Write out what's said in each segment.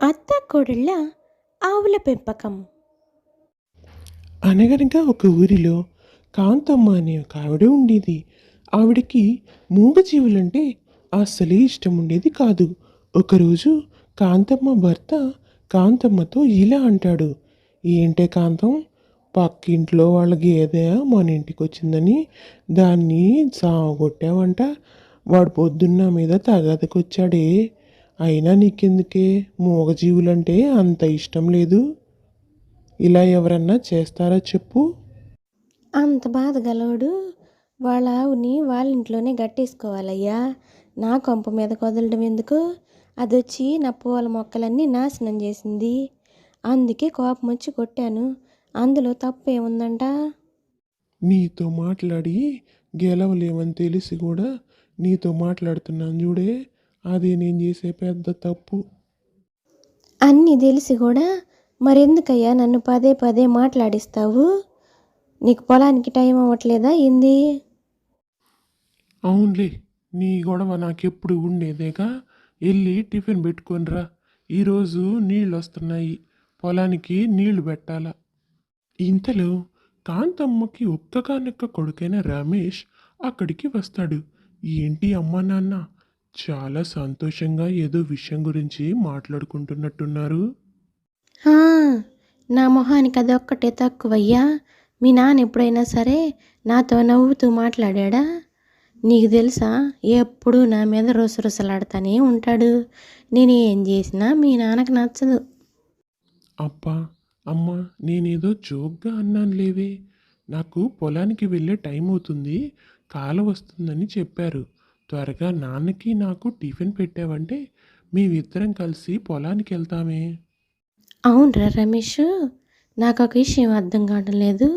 అత్తాకోడళ్ళ ఆవుల పెంపకం. అనగనగా ఒక ఊరిలో కాంతమ్మ అనే ఒక ఆవిడ ఉండేది. ఆవిడకి మూగజీవులంటే అస్సలే ఇష్టం ఉండేది కాదు. ఒకరోజు కాంతమ్మ భర్త కాంతమ్మతో ఇలా అంటాడు. ఏంటే కాంతం, పక్కింట్లో వాళ్ళ గేదె మన ఇంటికి వచ్చిందని దాన్ని సావగొట్టావంట. వాడు పొద్దున్న మీద తగాదకొచ్చాడే. అయినా నీకెందుకే మూగజీవులంటే అంత ఇష్టం లేదు? ఇలా ఎవరన్నా చేస్తారా చెప్పు? అంత బాధ గలవాడు వాళ్ళ ఆవుని వాళ్ళ ఇంట్లోనే గట్టేసుకోవాలయ్యా. నా కొంప మీద వదలడం ఎందుకు? అదొచ్చి నా పూల మొక్కలన్నీ నాశనం చేసింది. అందుకే కోపం వచ్చి కొట్టాను. అందులో తప్పు ఏముందంట? నీతో మాట్లాడి గెలవలేమని తెలిసి కూడా నీతో మాట్లాడుతున్నాను చూడే, అదే నేను చేసే పెద్ద తప్పు. అన్నీ తెలిసి కూడా మరెందుకయ్యా నన్ను పదే పదే మాట్లాడిస్తావు? నీకు పొలానికి టైం అవ్వట్లేదా ఏంది? అవునులే, నీ గొడవ నాకెప్పుడు ఉండేదేగా. వెళ్ళి టిఫిన్ పెట్టుకొనిరా. ఈరోజు నీళ్ళు వస్తున్నాయి, పొలానికి నీళ్లు పెట్టాలా. ఇంతలో కాంతమ్మకి ఒక్కగానొక్క కొడుకైన రమేష్ అక్కడికి వస్తాడు. ఏంటి అమ్మా నాన్న చాలా సంతోషంగా ఏదో విషయం గురించి మాట్లాడుకుంటున్నట్టున్నారు? ఆ, నా మొహానికి అదొక్కటే తక్కువయ్యా. మీ నాన్న ఎప్పుడైనా సరే నాతో నవ్వుతూ మాట్లాడా? నీకు తెలుసా, ఎప్పుడూ నా మీద రుసరుసలాడుతూనే ఉంటాడు. నేను ఏం చేసినా మీ నాన్నకు నచ్చదు. అబ్బా, అమ్మ, నేనేదో జోక్గా అన్నాను లేవే. నాకు పొలానికి వెళ్ళే టైం అవుతుంది, కాల వస్తుందని చెప్పారు. త్వరగా నాన్నకి నాకు టిఫిన్ పెట్టావంటే మేమిద్దరం కలిసి పొలానికి వెళ్తామే. అవునరా రమేష్, నాకు ఒక విషయం అర్థం కావడం లేదు.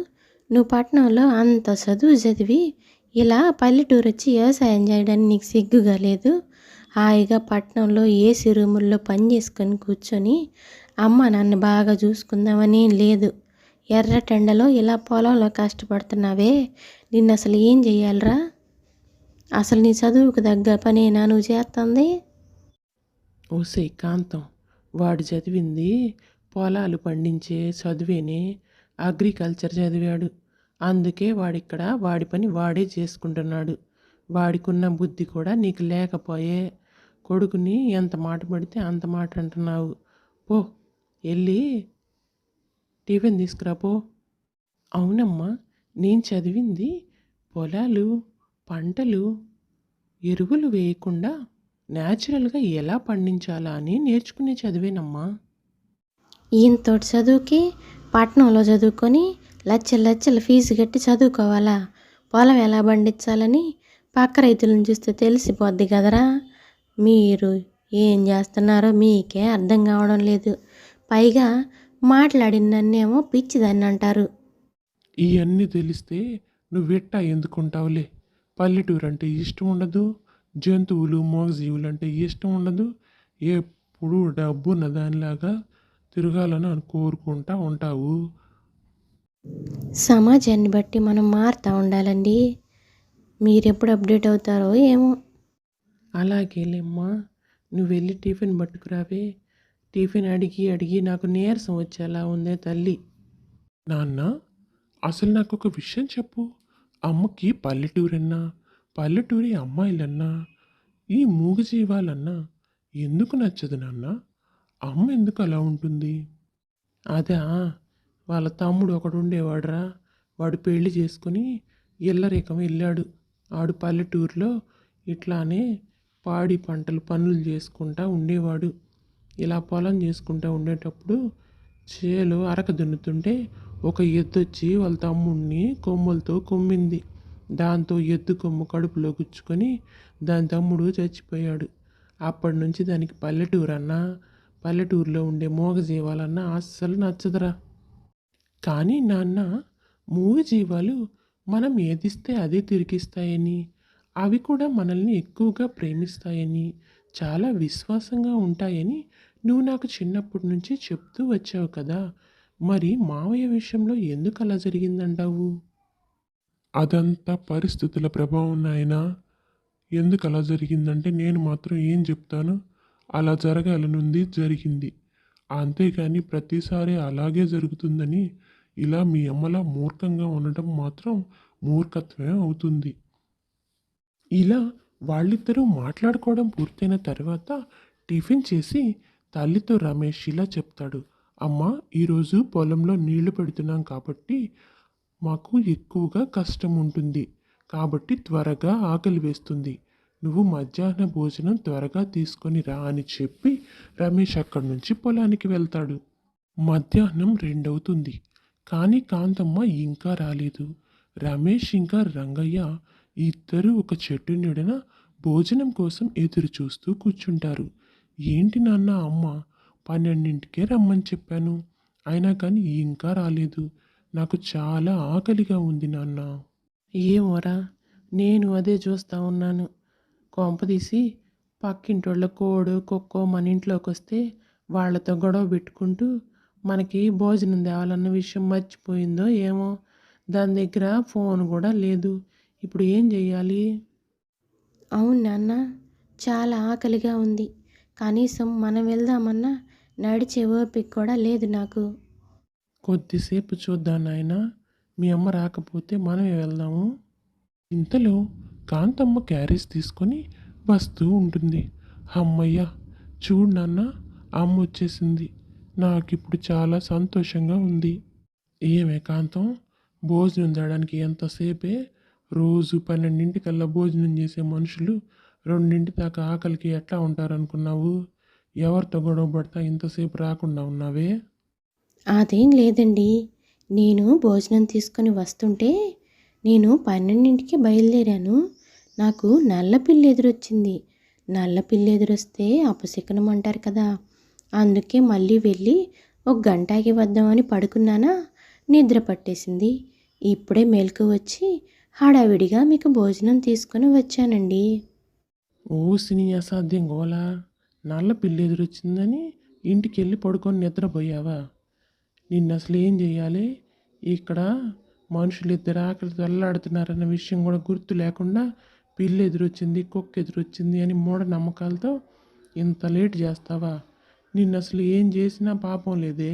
నువ్వు పట్టణంలో అంత చదువు చదివి ఇలా పల్లెటూరు వచ్చి వ్యవసాయం చేయడానికి నీకు సిగ్గుగా లేదు? హాయిగా పట్టణంలో ఏసీ రూముల్లో పని చేసుకొని కూర్చొని అమ్మ నన్ను బాగా చూసుకుందామని లేదు. ఎర్రటెండలో ఇలా పొలంలో కష్టపడుతున్నావే, నిన్ను అసలు ఏం చెయ్యాలరా? అసలు నీ చదువుకు తగ్గ పనేనా నువ్వు చేస్తుంది? ఓసే కాంతం, వాడు చదివింది పొలాలు పండించే చదివేనే, అగ్రికల్చర్ చదివాడు. అందుకే వాడిక్కడ వాడి పని వాడే చేసుకుంటున్నాడు. వాడికున్న బుద్ధి కూడా నీకు లేకపోయే. కొడుకుని ఎంత మాట పడితే అంత మాట అంటున్నావు. పో, వెళ్ళి టిఫిన్ తీసుకురా పో. అవునమ్మా, నేను చదివింది పొలాలు, పంటలు, ఎరువులు వేయకుండా న్యాచురల్గా ఎలా పండించాలా అని నేర్చుకునే చదివేనమ్మా. ఈయనతోటి చదువుకి పట్టణంలో చదువుకొని లక్షల లక్షల ఫీజు కట్టి చదువుకోవాలా? పొలం ఎలా పండించాలని పక్క రైతులను చూస్తే తెలిసిపోద్ది కదరా. మీరు ఏం చేస్తున్నారో మీకే అర్థం కావడం లేదు. పైగా మాట్లాడిన నన్నేమో పిచ్చిదాన్ని అంటారు. ఇవన్నీ తెలిస్తే నువ్వెట్టా ఎందుకుంటావులే. పల్లెటూరు అంటే ఇష్టం ఉండదు, జంతువులు మూగజీవులు అంటే ఇష్టం ఉండదు. ఎప్పుడు డబ్బున్న దానిలాగా తిరగాలని కోరుకుంటా ఉంటావు. సమాజాన్ని బట్టి మనం మారుతూ ఉండాలండి. మీరెప్పుడు అప్డేట్ అవుతారో ఏమో. అలాగేలేమ్మా, నువ్వు వెళ్ళి టిఫిన్ పట్టుకురావే. టిఫిన్ అడిగి అడిగి నాకు నీరసం వచ్చేలా ఉందే తల్లి. నాన్న, అసలు నాకు ఒక విషయం చెప్పు. అమ్మకి పల్లెటూరన్నా, పల్లెటూరి అమ్మాయిలన్నా, ఈ మూగజీవాలన్నా ఎందుకు నచ్చదు నాన్న? అమ్మ ఎందుకు అలా ఉంటుంది? అదా, వాళ్ళ తమ్ముడు ఒకడు ఉండేవాడురా. వాడు పెళ్లి చేసుకుని ఇల్లరికం వెళ్ళాడు. ఆడు పల్లెటూరులో ఇట్లానే పాడి పంటలు పనులు చేసుకుంటా ఉండేవాడు. ఇలా పొలం చేసుకుంటూ ఉండేటప్పుడు చేలో అరక దున్నుతుంటే ఒక ఎద్దు వచ్చి వాళ్ళ తమ్ముడిని కొమ్ములతో కొమ్మింది. దాంతో ఎద్దు కొమ్ము కడుపులో గుచ్చుకొని దాని తమ్ముడు చచ్చిపోయాడు. అప్పటి నుంచి దానికి పల్లెటూరన్నా, పల్లెటూరులో ఉండే మూగజీవాలన్నా అస్సలు నచ్చదురా. కానీ నాన్న, మూగజీవాలు మనం ఏదిస్తే అదే తిరిగిస్తాయని, అవి కూడా మనల్ని ఎక్కువగా ప్రేమిస్తాయని, చాలా విశ్వాసంగా ఉంటాయని నువ్వు నాకు చిన్నప్పటి నుంచి చెప్తూ వచ్చావు కదా. మరి మావయ్య విషయంలో ఎందుకు అలా జరిగిందంటావు? అదంతా పరిస్థితుల ప్రభావం నాయనా. ఎందుకు అలా జరిగిందంటే నేను మాత్రం ఏం చెప్తాను, అలా జరగాలనుంది జరిగింది. అంతేగాని ప్రతిసారి అలాగే జరుగుతుందని ఇలా మీ అమ్మలా మూర్ఖంగా ఉండటం మాత్రం మూర్ఖత్వమే అవుతుంది. ఇలా వాళ్ళిద్దరూ మాట్లాడుకోవడం పూర్తయిన తర్వాత టిఫిన్ చేసి తల్లితో రమేష్ ఇలా చెప్తాడు. అమ్మా, ఈరోజు పొలంలో నీళ్లు పెడుతున్నాం కాబట్టి మాకు ఎక్కువగా కష్టం ఉంటుంది. కాబట్టి త్వరగా ఆకలి వేస్తుంది. నువ్వు మధ్యాహ్న భోజనం త్వరగా తీసుకొని రా అని చెప్పి రమేష్ అక్కడి నుంచి పొలానికి వెళ్తాడు. మధ్యాహ్నం 2 అవుతుంది. కానీ కాంతమ్మ ఇంకా రాలేదు. రమేష్ ఇంకా రంగయ్య ఇద్దరూ ఒక చెట్టు నీడన భోజనం కోసం ఎదురు చూస్తూ కూర్చుంటారు. ఏంటి నాన్న, అమ్మ 12కే రమ్మని చెప్పాను, అయినా కానీ ఇంకా రాలేదు. నాకు చాలా ఆకలిగా ఉంది నాన్న. ఏమోరా, నేను అదే చూస్తూ ఉన్నాను. కొంపదీసి పక్కింటోళ్ళ కోడు కుక్కో మన ఇంట్లోకి వస్తే వాళ్ళతో గొడవ పెట్టుకుంటూ మనకి భోజనం తేవాలన్న విషయం మర్చిపోయిందో ఏమో. దాని దగ్గర ఫోన్ కూడా లేదు. ఇప్పుడు ఏం చెయ్యాలి? అవును నాన్న, చాలా ఆకలిగా ఉంది. కనీసం మనం వెళ్దామన్నా నడిచే ఓపిక కూడా లేదు నాకు. కొద్దిసేపు చూద్దాం నాయనా, మీ అమ్మ రాకపోతే మనమే వెళ్దాము. ఇంతలో కాంతమ్మ క్యారేజ్ తీసుకొని వస్తూ ఉంటుంది. అమ్మయ్య, చూడు నాన్న, అమ్మ వచ్చేసింది. నాకిప్పుడు చాలా సంతోషంగా ఉంది. ఏమే కాంతం, భోజనం తేడానికి ఎంతసేపే? రోజు 12కల్లా భోజనం చేసే మనుషులు 2 దాకా ఆకలికి ఎట్లా ఉంటారనుకున్నావు? ఎవరితో గొడవ పడతా ఇంతసేపు రాకుండా ఉన్నావే? అదేం లేదండి. నేను భోజనం తీసుకొని వస్తుంటే నేను 12కి బయలుదేరాను. నాకు నల్ల పిల్లి ఎదురొచ్చింది. నల్ల పిల్లి ఎదురొస్తే అపశకునం అంటారు కదా. అందుకే మళ్ళీ వెళ్ళి ఒక గంటకి వద్దామని పడుకున్నానా, నిద్ర పట్టేసింది. ఇప్పుడే మెలకు వచ్చి హడావిడిగా మీకు భోజనం తీసుకొని వచ్చానండి. ఓసిని అసాధ్యం గోలా! నల్ల పిల్లి ఎదురొచ్చిందని ఇంటికి వెళ్ళి పడుకొని నిద్రపోయావా? నిన్ను అసలు ఏం చెయ్యాలి? ఇక్కడ మనుషులు ఇద్దరు ఆకలితో అల్లాడుతున్నారన్న విషయం కూడా గుర్తు లేకుండా పిల్లి ఎదురొచ్చింది, కుక్క ఎదురొచ్చింది అని మూఢనమ్మకాలతో ఇంత లేట్ చేస్తావా? నిన్ను అసలు ఏం చేసినా పాపం లేదే.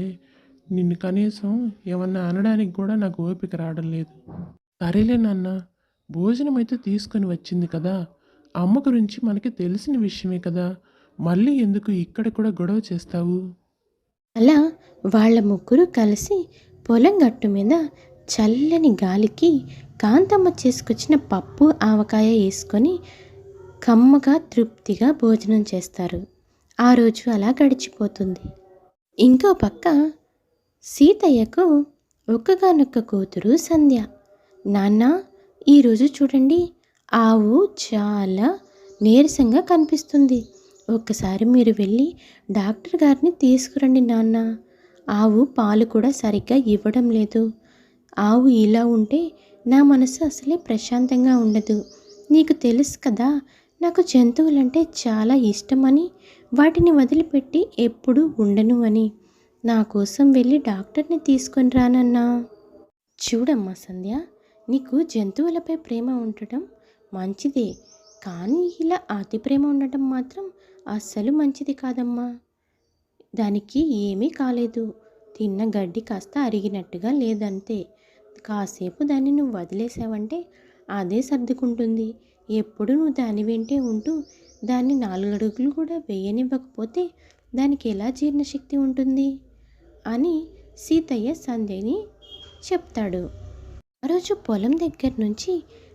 నిన్ను కనీసం ఏమన్నా అనడానికి కూడా నాకు ఓపిక రావడం లేదు. సరేలే నాన్న, భోజనం అయితే తీసుకొని వచ్చింది కదా. అమ్మ గురించి మనకి తెలిసిన విషయమే కదా. మళ్ళీ ఎందుకు ఇక్కడ కూడా గొడవ చేస్తావు? అలా వాళ్ళ ముగ్గురు కలిసి పొలం గట్టు మీద చల్లని గాలికి కాంతమ్మ చేసుకొచ్చిన పప్పు ఆవకాయ వేసుకొని కమ్మగా తృప్తిగా భోజనం చేస్తారు. ఆ రోజు అలా గడిచిపోతుంది. ఇంకో పక్క సీతయ్యకు ఒక్కగానొక్క కూతురు సంధ్య. నాన్న, ఈరోజు చూడండి, ఆవు చాలా నీరసంగా కనిపిస్తుంది. ఒక్కసారి మీరు వెళ్ళి డాక్టర్ గారిని తీసుకురండి నాన్న. ఆవు పాలు కూడా సరిగ్గా ఇవ్వడం లేదు. ఆవు ఇలా ఉంటే నా మనసు అసలే ప్రశాంతంగా ఉండదు. నీకు తెలుసు కదా, నాకు జంతువులంటే చాలా ఇష్టమని, వాటిని వదిలిపెట్టి ఎప్పుడూ ఉండను అని. నా కోసం వెళ్ళి డాక్టర్ని తీసుకొని రానన్నా. చూడమ్మా సంధ్య, నీకు జంతువులపై ప్రేమ ఉండటం మంచిదే, కానీ ఇలా అతి ప్రేమ ఉండటం మాత్రం అస్సలు మంచిది కాదమ్మా. దానికి ఏమీ కాలేదు. తిన్న గడ్డి కాస్త అరిగినట్టుగా లేదంతే. కాసేపు దాన్ని నువ్వు వదిలేసావంటే అదే సర్దుకుంటుంది. ఎప్పుడు నువ్వు దాని వెంటే ఉంటూ దాన్ని 4 అడుగులు కూడా వేయనివ్వకపోతే దానికి ఎలా జీర్ణశక్తి ఉంటుంది అని సీతయ్య సంధ్యని చెప్తాడు. ఆ రోజు పొలం దగ్గర నుంచి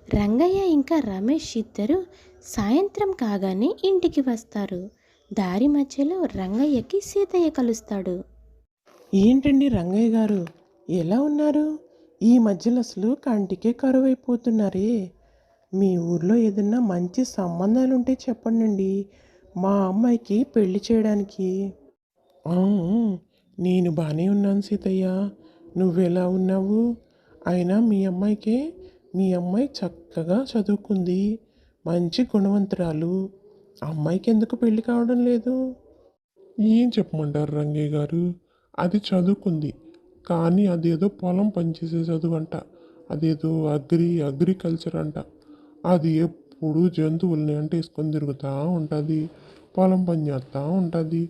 రంగయ్య ఇంకా రమేష్ ఇద్దరు సాయంత్రం కాగానే ఇంటికి వస్తారు. దారి మధ్యలో రంగయ్యకి సీతయ్య కలుస్తాడు. ఏంటండి రంగయ్య గారు, ఎలా ఉన్నారు? ఈ మధ్యలో అసలు కంటికే కరువైపోతున్నారే. మీ ఊర్లో ఏదన్నా మంచి సంబంధాలు ఉంటే చెప్పండి, మా అమ్మాయికి పెళ్లి చేయడానికి. ఆ, నేను బాగానే ఉన్నాను సీతయ్య. నువ్వెలా ఉన్నావు? అయినా మీ అమ్మాయి చక్కగా చదువుకుంది, మంచి గుణవంతురాలు. అమ్మాయికి ఎందుకు పెళ్లి కావడం లేదు? ఏం చెప్పమంటారు రంగయ్య గారు, అది చదువుకుంది, కానీ అదేదో పొలం పనిచేసే చదువు అంట. అదేదో అగ్రికల్చర్ అంట. అది ఎప్పుడు జంతువుల్ని అంటేసుకొని తిరుగుతూ ఉంటుంది, పొలం పని చేస్తూ ఉంటుంది.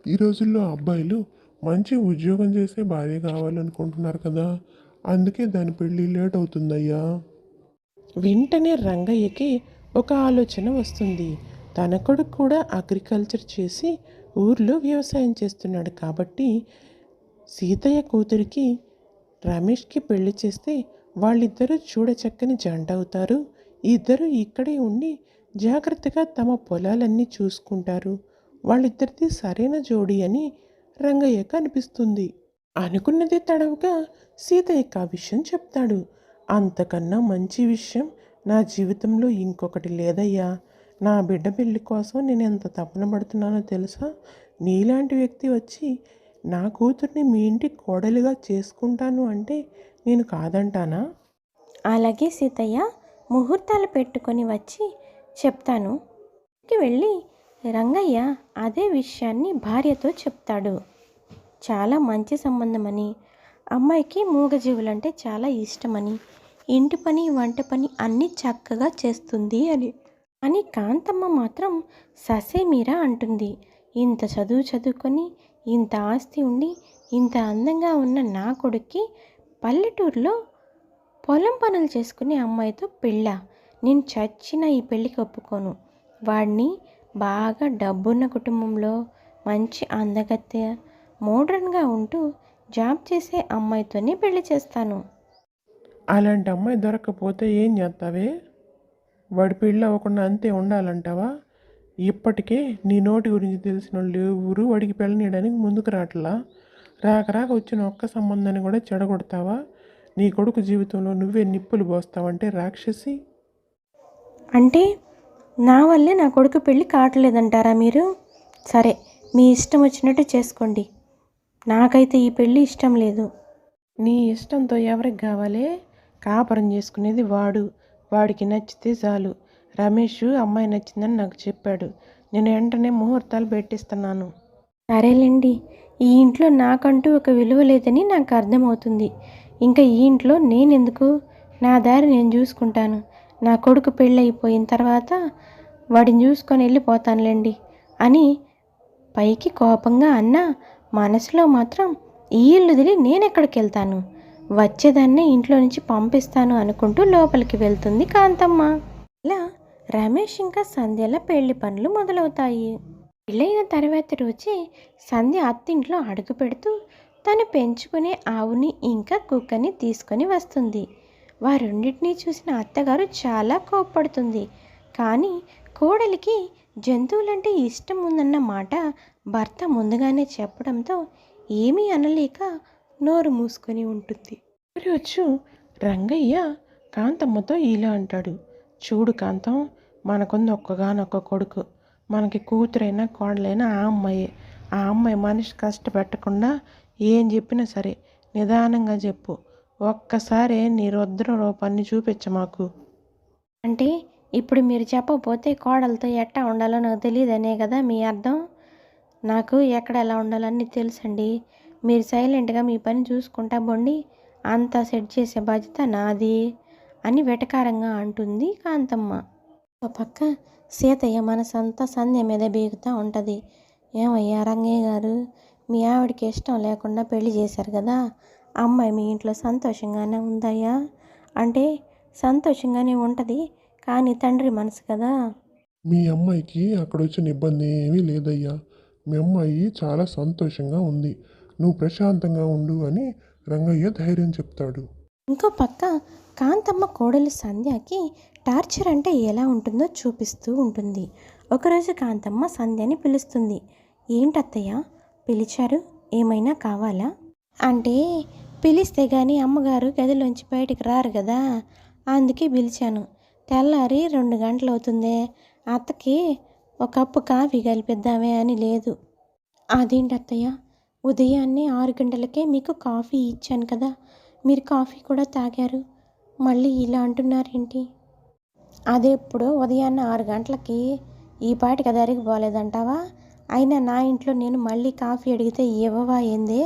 ఈ రోజుల్లో అబ్బాయిలు మంచి ఉద్యోగం చేసే భార్య కావాలనుకుంటున్నారు కదా, అందుకే దాని పెళ్ళి లేట్ అవుతుందయ్యా. వెంటనే రంగయ్యకి ఒక ఆలోచన వస్తుంది. తన కొడుకు కూడా అగ్రికల్చర్ చేసి ఊర్లో వ్యవసాయం చేస్తున్నాడు కాబట్టి సీతయ్య కూతురికి రమేష్కి పెళ్లి చేస్తే వాళ్ళిద్దరూ చూడచక్కని జంట అవుతారు. ఇద్దరు ఇక్కడే ఉండి జాగ్రత్తగా తమ పొలాలన్నీ చూసుకుంటారు. వాళ్ళిద్దరిది సరైన జోడి అని రంగయ్యకు అనిపిస్తుంది. అనుకున్నదే తడవుగా సీతయ్యకు ఆ విషయం చెప్తాడు. అంతకన్నా మంచి విషయం నా జీవితంలో ఇంకొకటి లేదయ్యా. నా బిడ్డ పెళ్లి కోసం నేను ఎంత తపన పడుతున్నానో తెలుసా? నీలాంటి వ్యక్తి వచ్చి నా కూతుర్ని మీ ఇంటి కోడలిగా చేసుకుంటాను అంటే నేను కాదంటానా? అలాగే సీతయ్య, ముహూర్తాలు పెట్టుకొని వచ్చి చెప్తాను. వెళ్ళి రంగయ్య అదే విషయాన్ని భార్యతో చెప్తాడు. చాలా మంచి సంబంధమని, అమ్మాయికి మూగజీవులంటే చాలా ఇష్టమని, ఇంటి పని వంట పని అన్నీ చక్కగా చేస్తుంది అని కాంతమ్మ మాత్రం ససేమిరా అంటుంది. ఇంత చదువుకొని ఇంత ఆస్తి ఉండి ఇంత అందంగా ఉన్న నా కొడుక్కి పల్లెటూరులో పొలం పనులు చేసుకునే అమ్మాయితో పెళ్ళా? నేను చచ్చిన ఈ పెళ్ళికి ఒప్పుకోను. వాడిని బాగా డబ్బున్న కుటుంబంలో మంచి అందగత్తె మోడ్రన్గా ఉంటూ జాబ్ చేసే అమ్మాయితోనే పెళ్లి చేస్తాను. అలాంటి అమ్మాయి దొరకకపోతే ఏం చేస్తావే? వాడి పెళ్ళి అవ్వకుండా అంతే ఉండాలంటావా? ఇప్పటికే నీ నోటి గురించి తెలిసిన వాళ్ళు ఎవరు వాడికి పెళ్ళనీయడానికి ముందుకు రావట్లా. రాక వచ్చిన ఒక్క సంబంధాన్ని కూడా చెడగొడతావా? నీ కొడుకు జీవితంలో నువ్వే నిప్పులు పోస్తావంటే రాక్షసి. అంటే నా వల్లే నా కొడుకు పెళ్ళి కావట్లేదంటారా మీరు? సరే, మీ ఇష్టం వచ్చినట్టు చేసుకోండి. నాకైతే ఈ పెళ్ళి ఇష్టం లేదు. నీ ఇష్టంతో ఎవరికి కావాలి? కాపురం చేసుకునేది వాడు. వాడికి నచ్చితే చాలు. రమేష్ అమ్మాయి నచ్చిందని నాకు చెప్పాడు. నేను వెంటనే ముహూర్తాలు పెట్టిస్తున్నాను. సరేలేండి, ఈ ఇంట్లో నాకంటూ ఒక విలువ లేదని నాకు అర్థమవుతుంది. ఇంకా ఈ ఇంట్లో నేనెందుకు? నా దారి నేను చూసుకుంటాను. నా కొడుకు పెళ్ళైపోయిన తర్వాత వాడిని చూసుకొని వెళ్ళిపోతానులేండి అని పైకి కోపంగా అన్నా, మనసులో మాత్రం ఈ ఇల్లు వదిలి నేనెక్కడికి వెళ్తాను? వచ్చేదాన్నే ఇంట్లో నుంచి పంపిస్తాను అనుకుంటూ లోపలికి వెళ్తుంది కాంతమ్మ. ఇలా రమేష్ ఇంకా సంధ్యల పెళ్లి పనులు మొదలవుతాయి. పెళ్ళైన తర్వాత రోజే సంధ్య అత్తింట్లో అడుగు పెడుతూ తను పెంచుకునే ఆవుని ఇంకా కుక్కని తీసుకొని వస్తుంది. వారుండింటినీ చూసిన అత్తగారు చాలా కోప్పడుతుంది. కానీ కోడలికి జంతువులంటే ఇష్టం ఉందన్న మాట భర్త ముందుగానే చెప్పడంతో ఏమీ అనలేక నోరు మూసుకొని ఉంటుంది. రోజు రంగయ్య కాంతమ్మతో ఇలా అంటాడు. చూడు కాంతం, మనకుంది ఒక్కగానొక్క కొడుకు. మనకి కూతురైనా కోడలైనా ఆ అమ్మాయే. ఆ అమ్మాయి మనిషి కష్టపెట్టకుండా ఏం చెప్పినా సరే నిదానంగా చెప్పు. ఒక్కసారి నీ రుద్ర రూపాన్ని చూపించ మాకు. అంటే ఇప్పుడు మీరు చెప్పకపోతే కోడలతో ఎట్టా ఉండాలో నాకు తెలియదనే కదా మీ అర్థం? నాకు ఎక్కడ ఎలా ఉండాలని తెలుసండి. మీరు సైలెంట్గా మీ పని చూసుకుంటా బొండి, అంతా సెట్ చేసే బాధ్యత నాది అని వెటకారంగా అంటుంది కాంతమ్మ. ఒక పక్క సీతయ్య మనసంతా సంధ్య మీద బీగుతూ ఉంటుంది. ఏమయ్యా రంగయ్య గారు, మీ ఆవిడకి ఇష్టం లేకుండా పెళ్లి చేశారు కదా, అమ్మాయి మీ ఇంట్లో సంతోషంగానే ఉందయ్యా? అంటే సంతోషంగానే ఉంటుంది, కానీ తండ్రి మనసు కదా. మీ అమ్మాయికి అక్కడ వచ్చిన ఇబ్బంది ఏమీ లేదయ్యా. మీ అమ్మాయి చాలా సంతోషంగా ఉంది. నువ్వు ప్రశాంతంగా ఉండు అని రంగయ్య ధైర్యం చెప్తాడు. ఇంకో పక్క కాంతమ్మ కోడలు సంధ్యకి టార్చర్ అంటే ఎలా ఉంటుందో చూపిస్తూ ఉంటుంది. ఒకరోజు కాంతమ్మ సంధ్యని పిలుస్తుంది. ఏంటత్తయ్య పిలిచారు? ఏమైనా కావాలా? అంటే పిలిస్తే కానీ అమ్మగారు గదిలోంచి బయటికి రారు కదా, అందుకే పిలిచాను. తెల్లారి 2 గంటలు అవుతుందే, అత్తకి ఒక కప్పు కాఫీ కలిపిద్దామే అని లేదు. అదేంటత్తయ్య, ఉదయాన్నే 6 గంటలకే మీకు కాఫీ ఇచ్చాను కదా, మీరు కాఫీ కూడా తాగారు, మళ్ళీ ఇలా అంటున్నారేంటి? అదెప్పుడో ఉదయాన్నే 6 గంటలకి ఈ పాటికి అది అరిగిపోలేదంటావా? అయినా నా ఇంట్లో నేను మళ్ళీ కాఫీ అడిగితే ఇవ్వవా ఏందే?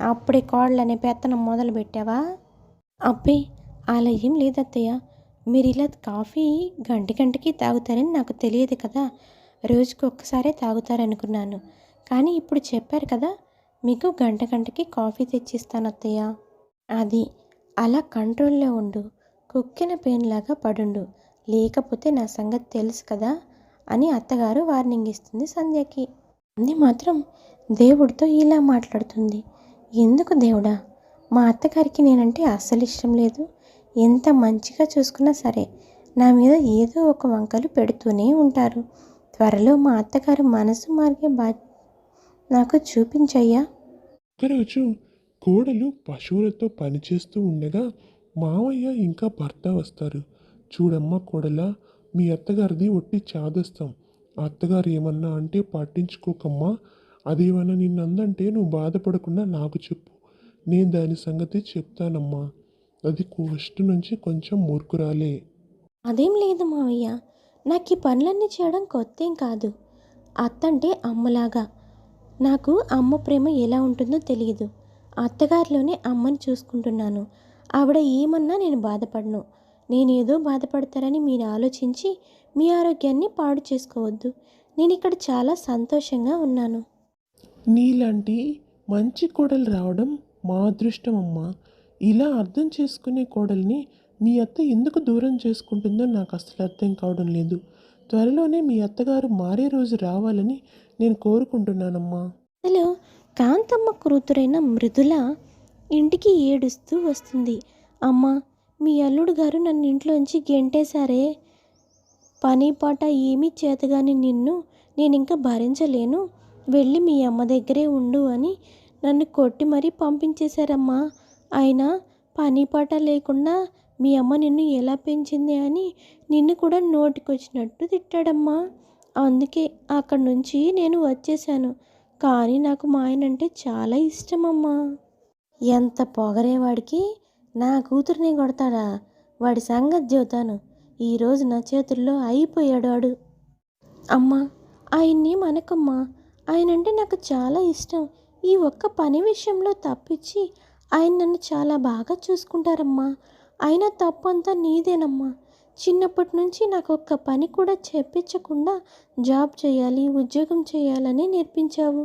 అప్పుడే కోడలనే పెత్తనం మొదలు పెట్టావా? అబ్బే, అలా ఏం లేదత్తయ్య. మీరు ఇలా కాఫీ గంటకి తాగుతారని నాకు తెలియదు కదా, రోజుకు ఒక్కసారే తాగుతారనుకున్నాను. కానీ ఇప్పుడు చెప్పారు కదా, మీకు గంట గంటకి కాఫీ తెచ్చిస్తాను అత్తయ్య. అది అలా కంట్రోల్లో ఉండు. కుక్కిన పేనులాగా పడుండు. లేకపోతే నా సంగతి తెలుసు కదా అని అత్తగారు వార్నింగ్ ఇస్తుంది సంధ్యకి. సంధ్య మాత్రం దేవుడితో ఇలా మాట్లాడుతుంది. ఎందుకు దేవుడా, మా అత్తగారికి నేనంటే అస్సలు ఇష్టం లేదు. ఎంత మంచిగా చూసుకున్నా సరే నా మీద ఏదో ఒక వంకలు పెడుతూనే ఉంటారు. త్వరలో మా అత్తగారు మనసు మార్గే నాకు చూపించయ్యా. ఒకరోజు కోడలు పశువులతో పనిచేస్తూ ఉండగా మావయ్య ఇంకా భర్త వస్తారు. చూడమ్మా కోడలా, మీ అత్తగారిది ఒట్టి చాదస్తాం. ఆ అత్తగారు ఏమన్నా అంటే పట్టించుకోకమ్మా. అదేమన్నా నిన్నందంటే నువ్వు బాధపడకుండా నాకు చెప్పు, నేను దాని సంగతి చెప్తానమ్మా. అది ఫస్ట్ నుంచి కొంచెం మూర్ఖురాలే. అదేం లేదు మావయ్య, నాకు ఈ పనులన్నీ చేయడం కొత్తేం కాదు. అత్తంటే అమ్మలాగా. నాకు అమ్మ ప్రేమ ఎలా ఉంటుందో తెలియదు. అత్తగారిలోనే అమ్మని చూసుకుంటున్నాను. ఆవిడ ఏమన్నా నేను బాధపడను. నేనేదో బాధపడతారని మీరు ఆలోచించి మీ ఆరోగ్యాన్ని పాడు చేసుకోవద్దు. నేను ఇక్కడ చాలా సంతోషంగా ఉన్నాను. నీలాంటి మంచి కోడలు రావడం మా అదృష్టం అమ్మా. ఇలా అర్థం చేసుకునే కోడల్ని మీ అత్త ఎందుకు దూరం చేసుకుంటుందో నాకు అసలు అర్థం కావడం లేదు. త్వరలోనే మీ అత్తగారు మారే రోజు రావాలని నేను కోరుకుంటున్నానమ్మా. అసలు కాంతమ్మ కూతురైన మృదుల ఇంటికి ఏడుస్తూ వస్తుంది. అమ్మ, మీ అల్లుడు గారు నన్ను ఇంట్లోంచి గెంటేశారే. పని పాట ఏమీ చేతగాని నిన్ను నేనింక భరించలేను. వెళ్ళి మీ అమ్మ దగ్గరే ఉండు అని నన్ను కొట్టి మరీ పంపించేశారమ్మా. అయినా పని పాట లేకుండా మీ అమ్మ నిన్ను ఎలా పెంచింది అని నిన్ను కూడా నోటికొచ్చినట్టు తిట్టాడమ్మా. అందుకే అక్కడి నుంచి నేను వచ్చేసాను. కానీ నాకు మా ఆయనంటే చాలా ఇష్టమమ్మా. ఎంత పొగరేవాడికి నా కూతుర్ని కొడతాడా? వాడి సంగతి చెబుతాను. ఈరోజు నా చేతుల్లో అయిపోయాడు వాడు. అమ్మా, ఆయన్ని మనకమ్మా. ఆయనంటే నాకు చాలా ఇష్టం. ఈ ఒక్క పని విషయంలో తప్పించి ఆయన నన్ను చాలా బాగా చూసుకుంటారమ్మా. అయినా తప్పంతా నీదేనమ్మా. చిన్నప్పటి నుంచి నాకు ఒక్క పని కూడా చెప్పించకుండా జాబ్ చేయాలి, ఉద్యోగం చేయాలని నేర్పించావు.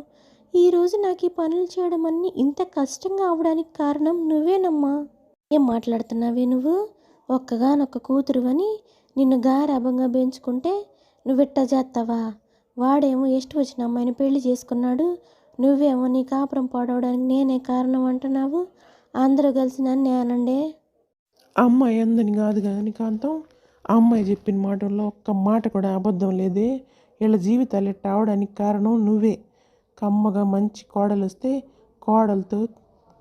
ఈరోజు నాకు ఈ పనులు చేయడం అన్నీ ఇంత కష్టంగా అవడానికి కారణం నువ్వేనమ్మా. ఏం మాట్లాడుతున్నావే నువ్వు? ఒక్కగానొక్క కూతురువని నిన్ను గారాబంగా పెంచుకుంటే నువ్విట్ట చేస్తావా? వాడేమో ఇష్టం వచ్చిన అమ్మాయిని పెళ్లి చేసుకున్నాడు. నువ్వేమో నీ కాపురం పాడవడానికి నేనే కారణం అంటున్నావు. అందరూ కలిసి నన్ను అనండే. అమ్మాయి అందని కాదు కానీ కాంతం, ఆ అమ్మాయి చెప్పిన మాటల్లో ఒక్క మాట కూడా అబద్ధం లేదే. వీళ్ళ జీవితాలు ఎట్ట అవడానికి కారణం నువ్వే. కమ్మగా మంచి కోడలు వస్తే కోడలతో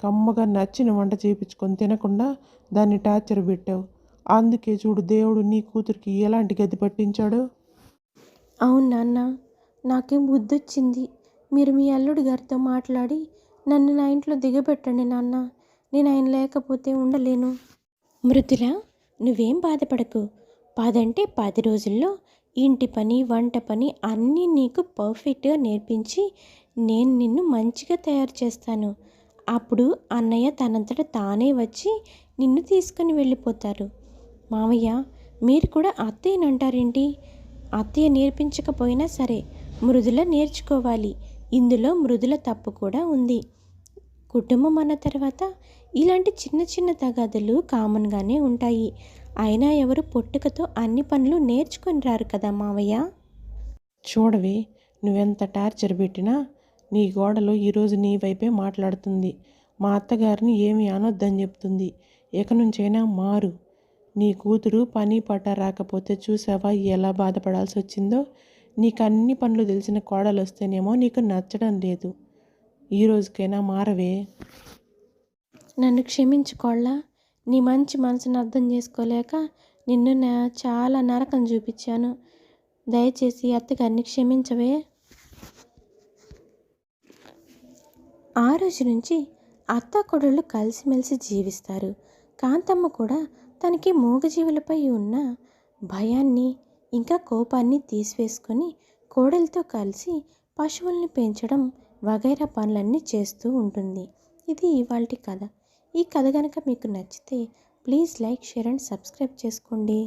కమ్మగా నచ్చిన వంట చేయించుకొని తినకుండా దాన్ని టార్చర్ పెట్టావు. అందుకే చూడు దేవుడు నీ కూతురికి ఎలాంటి గతి పట్టించాడు. అవును నాన్న, నాకేం బుద్ధొచ్చింది. మీరు మీ అల్లుడి గారితో మాట్లాడి నన్ను నా ఇంట్లో దిగబెట్టండి నాన్న. నేను ఆయన లేకపోతే ఉండలేను. మృదుల, నువ్వేం బాధపడకు. 10 అంటే 10 రోజుల్లో ఇంటి పని, వంట పని అన్నీ నీకు పర్ఫెక్ట్గా నేర్పించి నేను నిన్ను మంచిగా తయారు చేస్తాను. అప్పుడు అన్నయ్య తనంతట తానే వచ్చి నిన్ను తీసుకుని వెళ్ళిపోతారు. మామయ్య, మీరు కూడా అత్తయ్యనంటారేంటి? అత్తయ్య నేర్పించకపోయినా సరే మృదుల నేర్చుకోవాలి. ఇందులో మృదుల తప్పు కూడా ఉంది. కుటుంబం అన్న తర్వాత ఇలాంటి చిన్న చిన్న తగాదులు కామన్గానే ఉంటాయి. అయినా ఎవరు పుట్టుకతో అన్ని పనులు నేర్చుకొని రారు కదా మావయ్య. చూడవే, నువ్వెంత టార్చర్ పెట్టినా నీ గోడలో ఈరోజు నీ వైపే మాట్లాడుతుంది. మా అత్తగారిని ఏమీ అనొద్దని చెప్తుంది. ఇక నుంచైనా మారు. నీ కూతురు పని పట్ట రాకపోతే చూసావా ఎలా బాధపడాల్సి వచ్చిందో. నీకు అన్ని పనులు తెలిసిన కోడలు వస్తేనేమో నీకు నచ్చడం లేదు. ఈ రోజుకైనా మారవే. నన్ను క్షమించుకోళ్ళా. నీ మంచి మనసును అర్థం చేసుకోలేక నిన్ను చాలా నరకం చూపించాను. దయచేసి అత్తగారిని క్షమించవే. ఆ రోజు నుంచి అత్త కోడళ్ళు కలిసిమెలిసి జీవిస్తారు. కాంతమ్మ కూడా తనకి మూగజీవులపై ఉన్న భయాన్ని ఇంకా కోపాన్ని తీసివేసుకొని కోడలతో కలిసి పశువుల్ని పెంచడం వగైరా పనులన్నీ చేస్తూ ఉంటుంది. ఇది ఇవాల్టి కథ. ఈ కథ కనుక మీకు నచ్చితే please like, share and subscribe చేసుకోండి.